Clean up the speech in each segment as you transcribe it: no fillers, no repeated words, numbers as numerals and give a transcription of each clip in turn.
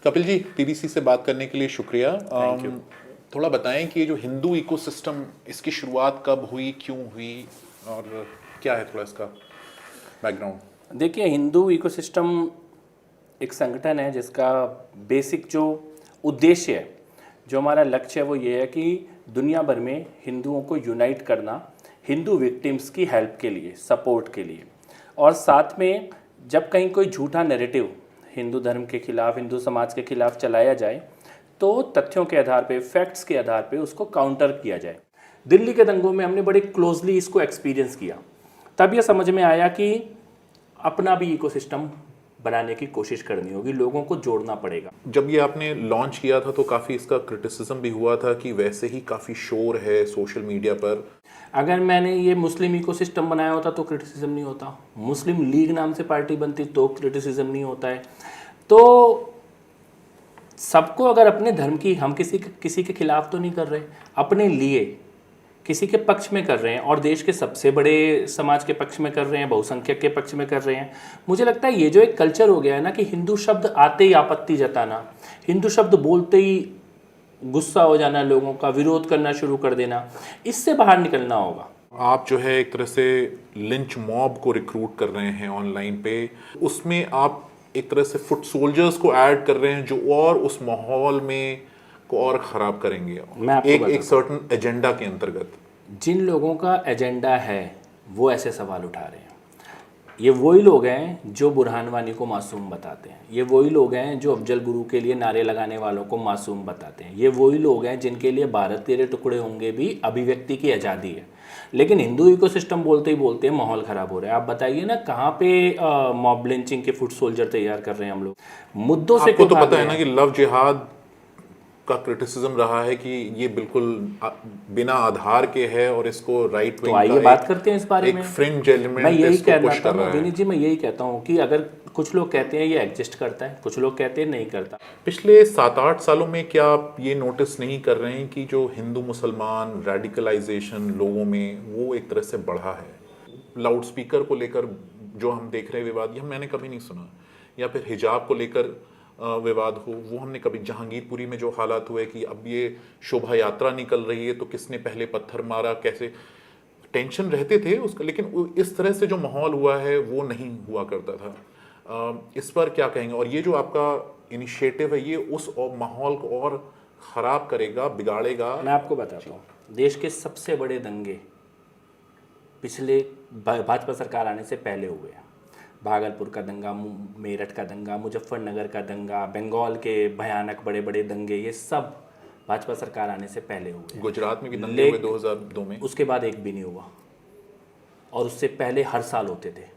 Kapil ji, PBC से बात करने के लिए शुक्रिया। Thank you. थोड़ा बताएं कि ये जो हिंदू इकोसिस्टम, इसकी शुरुआत कब हुई, क्यों हुई और क्या है थोड़ा इसका बैकग्राउंड। देखिए, हिंदू इकोसिस्टम एक संगठन है जिसका बेसिक जो उद्देश्य है, जो हमारा लक्ष्य है, वो ये है कि दुनिया भर में हिंदुओं को यूनाइट करना, हिंदू विक्टिम्स की हेल्प के लिए, सपोर्ट के लिए। और साथ में जब कहीं कोई झूठा नैरेटिव हिंदू धर्म के खिलाफ, हिंदू समाज के खिलाफ चलाया जाए, तो तथ्यों के आधार पे, फैक्ट्स के आधार पे उसको काउंटर किया जाए। दिल्ली के दंगों में हमने बड़े क्लोजली इसको एक्सपीरियंस किया। तब यह समझ में आया कि अपना भी इकोसिस्टम बनाने की कोशिश करनी होगी, लोगों को जोड़ना पड़ेगा। जब ये आपने लॉन्च किया था तो काफ़ी इसका क्रिटिसिज्म भी हुआ था कि वैसे ही काफ़ी शोर है सोशल मीडिया पर। अगर मैंने ये मुस्लिम इकोसिस्टम बनाया होता तो क्रिटिसिज्म नहीं होता, मुस्लिम लीग नाम से पार्टी बनती तो क्रिटिसिज्म नहीं होता है। तो सबको, अगर अपने धर्म की, हम किसी के खिलाफ तो नहीं कर रहे, अपने लिए किसी के पक्ष में कर रहे हैं और देश के सबसे बड़े समाज के पक्ष में कर रहे हैं, बहुसंख्यक के पक्ष में कर रहे हैं। मुझे लगता है ये जो एक कल्चर हो गया है ना कि हिंदू शब्द आते ही आपत्ति जताना, हिंदू शब्द बोलते ही गुस्सा हो जाना, लोगों का विरोध करना शुरू कर देना, इससे बाहर निकलना होगा। आप जो है एक तरह से लिंच मॉब को रिक्रूट कर रहे हैं ऑनलाइन पे, उसमें आप एक तरह से फुट सोल्जर्स को ऐड कर रहे हैं जो और उस माहौल में को और ख़राब करेंगे, मैं आपको एक सर्टेन एजेंडा के अंतर्गत। जिन लोगों का एजेंडा है वो ऐसे सवाल उठा रहे हैं, ये वही लोग हैं जो बुरहान वानी को मासूम बताते हैं, ये वही लोग हैं जो अफजल गुरु के लिए नारे लगाने वालों को मासूम बताते हैं, ये वही लोग हैं जिनके लिए भारत तेरे टुकड़े होंगे भी अभिव्यक्ति की आज़ादी है। लेकिन हिंदू इकोसिस्टम बोलते ही बोलते हैं माहौल ख़राब हो रहा है। आप बताइए ना, कहाँ पे मॉब लिंचिंग के फुट सोल्जर तैयार कर रहे हैं हम लोग, मुद्दों से आपको क्यों तो भाग पता रहे है ना हैं? कि लव जिहाद का क्रिटिसिज्म रहा है कि ये बिल्कुल बिना आधार के है और इसको राइट तो विंग आइए का बात करते हैं इस बारे एक में। फ्रिंज मैं एलिमेंट यही इसको कहना पुश चाहता कर हूँ रहा है। विनीत जी, मैं यही कहता हूँ कि अगर कुछ लोग कहते हैं ये एग्जिस्ट करता है, कुछ लोग कहते हैं नहीं करता। पिछले 7-8 सालों में क्या आप ये नोटिस नहीं कर रहे हैं कि जो हिंदू मुसलमान रेडिकलाइजेशन लोगों में वो एक तरह से बढ़ा है? लाउड स्पीकर को लेकर जो हम देख रहे हैं विवाद, ये मैंने कभी नहीं सुना। या फिर हिजाब को लेकर विवाद हो, वो हमने कभी, जहांगीरपुरी में जो हालात हुए कि अब ये शोभा यात्रा निकल रही है तो किसने पहले पत्थर मारा, कैसे टेंशन रहते थे उसका, लेकिन इस तरह से जो माहौल हुआ है वो नहीं हुआ करता था। इस पर क्या कहेंगे? और ये जो आपका इनिशिएटिव है ये उस माहौल को और ख़राब करेगा, बिगाड़ेगा। मैं आपको बताता हूँ, देश के सबसे बड़े दंगे पिछले भाजपा सरकार आने से पहले हुए हैं। भागलपुर का दंगा, मेरठ का दंगा, मुजफ्फरनगर का दंगा, बंगाल के भयानक बड़े बड़े दंगे, ये सब भाजपा सरकार आने से पहले हुए हैं। गुजरात में भी दंगे हुए 2002 में, उसके बाद एक भी नहीं हुआ, और उससे पहले हर साल होते थे।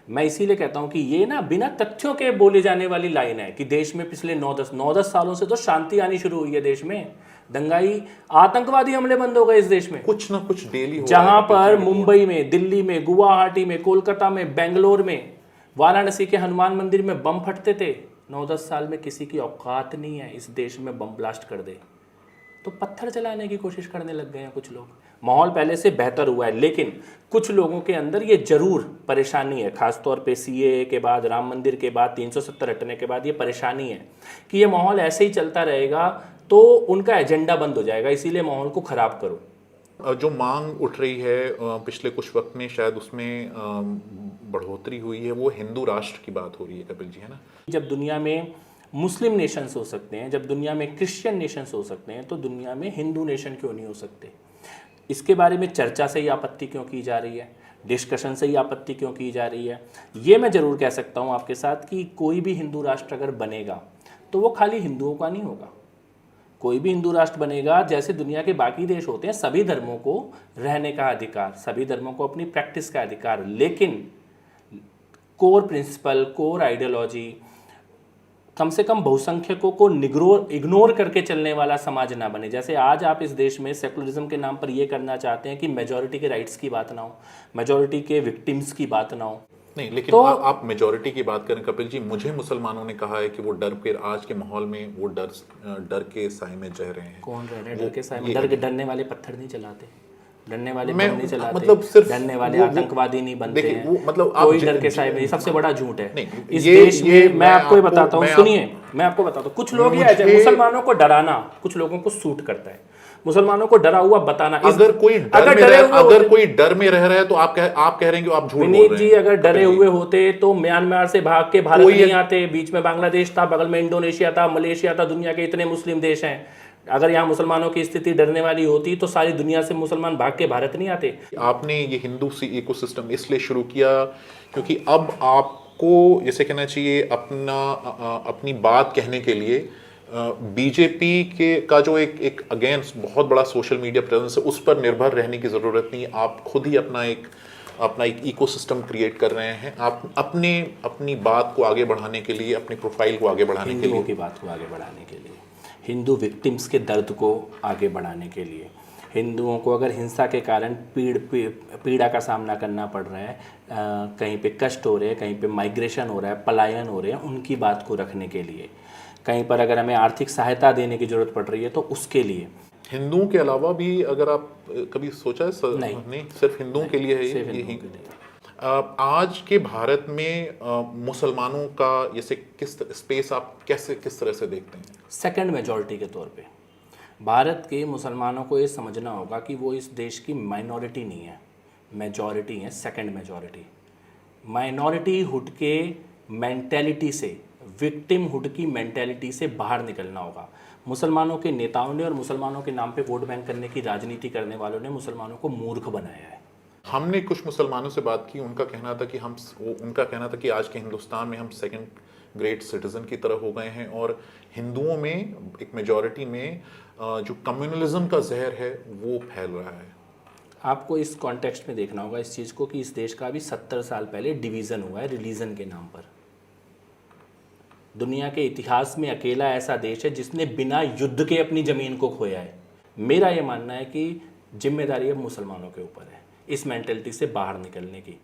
मैं इसीलिए कहता हूं कि ये ना बिना तथ्यों के बोले जाने वाली लाइन है कि देश में पिछले 9-10 सालों से तो शांति आनी शुरू हुई है देश में। दंगाई आतंकवादी हमले बंद हो गए इस देश में, कुछ ना कुछ डेली हो जहां रहा है। पर मुंबई में, दिल्ली में, गुवाहाटी में, कोलकाता में, बेंगलोर में, वाराणसी के हनुमान मंदिर में बम फटते थे। 9-10 साल में किसी की औकात नहीं है इस देश में बम ब्लास्ट कर दे, तो पत्थर चलाने की कोशिश करने लग गए हैं कुछ लोग। माहौल पहले से बेहतर हुआ है, लेकिन कुछ लोगों के अंदर ये जरूर परेशानी है, खासतौर पे सीएए के बाद, राम मंदिर के बाद, 370 हटने के बाद ये परेशानी है कि ये माहौल ऐसे ही चलता रहेगा तो उनका एजेंडा बंद हो जाएगा, इसीलिए माहौल को खराब करो। जो मांग उठ रही है पिछले कुछ वक्त में, शायद उसमें बढ़ोतरी हुई है, वो हिंदू राष्ट्र की बात हो रही है कपिल जी, है ना? जब दुनिया में मुस्लिम नेशंस हो सकते हैं, जब दुनिया में क्रिश्चियन नेशंस हो सकते हैं, तो दुनिया में हिंदू नेशन क्यों नहीं हो सकते? इसके बारे में चर्चा से ही आपत्ति क्यों की जा रही है, डिस्कशन से ही आपत्ति क्यों की जा रही है? ये मैं ज़रूर कह सकता हूँ आपके साथ कि कोई भी हिंदू राष्ट्र अगर बनेगा तो वो खाली हिंदुओं का नहीं होगा। कोई भी हिंदू राष्ट्र बनेगा, जैसे दुनिया के बाकी देश होते हैं, सभी धर्मों को रहने का अधिकार, सभी धर्मों को अपनी प्रैक्टिस का अधिकार, लेकिन कोर प्रिंसिपल, कोर आइडियोलॉजी, कम से कम बहुसंख्यकों को इग्नोर करके चलने वाला समाज ना बने। जैसे आज आप इस देश में सेकुलरिज्म के नाम पर ये करना चाहते हैं कि मेजॉरिटी के राइट्स की बात ना हो, मेजॉरिटी के विक्टिम्स की बात ना हो। नहीं, लेकिन तो आप मेजॉरिटी की बात करें कपिल जी, मुझे मुसलमानों ने कहा है कि वो डर के, आज के माहौल में वो डर के साए में रह रहे हैं। कौन रह रहे हैं डर के साए में? डरने वाले पत्थर नहीं चलाते, डरने वाले मैं बम नहीं चलाते, मतलब सिर्फ डरने वाले वो आतंकवादी नहीं बनते देखिए, हैं, वो मतलब आप कोई डर के साहिब नहीं, सबसे बड़ा झूठ है नहीं, इस ये देश में। मैं आपको बताता हूँ, सुनिए, मैं आपको बताता हूँ, कुछ लोग ये ऐसे मुसलमानों को डराना कुछ लोगों को सूट करता है, मुसलमानों को डरा हुआ बताना। अगर कोई डर में अगर कोई डर में रह रहा है तो आप कह रहे हैं कि आप झूठ बोल विनीत रहे जी, हैं। अगर डरे हुए होते तो म्यांमार से भाग के भारत कोई नहीं आते, बीच में बांग्लादेश था, बगल में इंडोनेशिया था, मलेशिया था, दुनिया के इतने मुस्लिम देश हैं। अगर यहाँ मुसलमानों की स्थिति डरने वाली होती तो सारी दुनिया से मुसलमान भाग के भारत नहीं आते। आपने ये हिंदू इकोसिस्टम इसलिए शुरू किया क्योंकि अब आपको जैसे कहना चाहिए अपनी बात कहने के लिए बीजेपी के का जो एक अगेंस्ट बहुत बड़ा सोशल मीडिया प्रेजेंस है उस पर निर्भर रहने की ज़रूरत नहीं। आप खुद ही अपना एक इकोसिस्टम क्रिएट कर रहे हैं। आप अपनी बात को आगे बढ़ाने के लिए, अपनी प्रोफाइल को आगे बढ़ाने के लिए, हिंदुओं की बात को आगे बढ़ाने के लिए, हिंदू विक्टिम्स के दर्द को आगे बढ़ाने के लिए, हिंदुओं को अगर हिंसा के कारण पीड़ा का सामना करना पड़ रहा है, कहीं पे कष्ट हो रहे हैं, कहीं पे माइग्रेशन हो रहा है, पलायन हो रहे हैं, उनकी बात को रखने के लिए, कहीं पर अगर हमें आर्थिक सहायता देने की ज़रूरत पड़ रही है तो उसके लिए। हिंदुओं के अलावा भी अगर आप कभी सोचा है? नहीं, सिर्फ हिंदुओं के लिए है ये। आज के भारत में मुसलमानों का जैसे किस स्पेस आप किस तरह से देखते हैं? सेकंड मेजॉरिटी के तौर पे भारत के मुसलमानों को ये समझना होगा कि वो इस देश की माइनॉरिटी नहीं है, मेजॉरिटी है, सेकंड मेजॉरिटी। माइनॉरिटी हुड के मेंटेलिटी से, विक्टिम हुड की मेंटेलिटी से बाहर निकलना होगा। मुसलमानों के नेताओं ने और मुसलमानों के नाम पे वोट बैंक करने की राजनीति करने वालों ने मुसलमानों को मूर्ख बनाया है। हमने कुछ मुसलमानों से बात की, उनका कहना था कि आज के हिंदुस्तान में हम सेकंड ग्रेड सिटीजन की तरह हो गए हैं और हिंदुओं में एक मेजॉरिटी में जो कम्युनलिज्म का जहर है वो फैल रहा है। आपको इस कॉन्टेक्स्ट में देखना होगा इस चीज़ को कि इस देश का अभी 70 साल पहले डिवीज़न हुआ है रिलीजन के नाम पर। दुनिया के इतिहास में अकेला ऐसा देश है जिसने बिना युद्ध के अपनी ज़मीन को खोया है। मेरा ये मानना है कि जिम्मेदारी अब मुसलमानों के ऊपर है इस मेंटलिटी से बाहर निकलने की।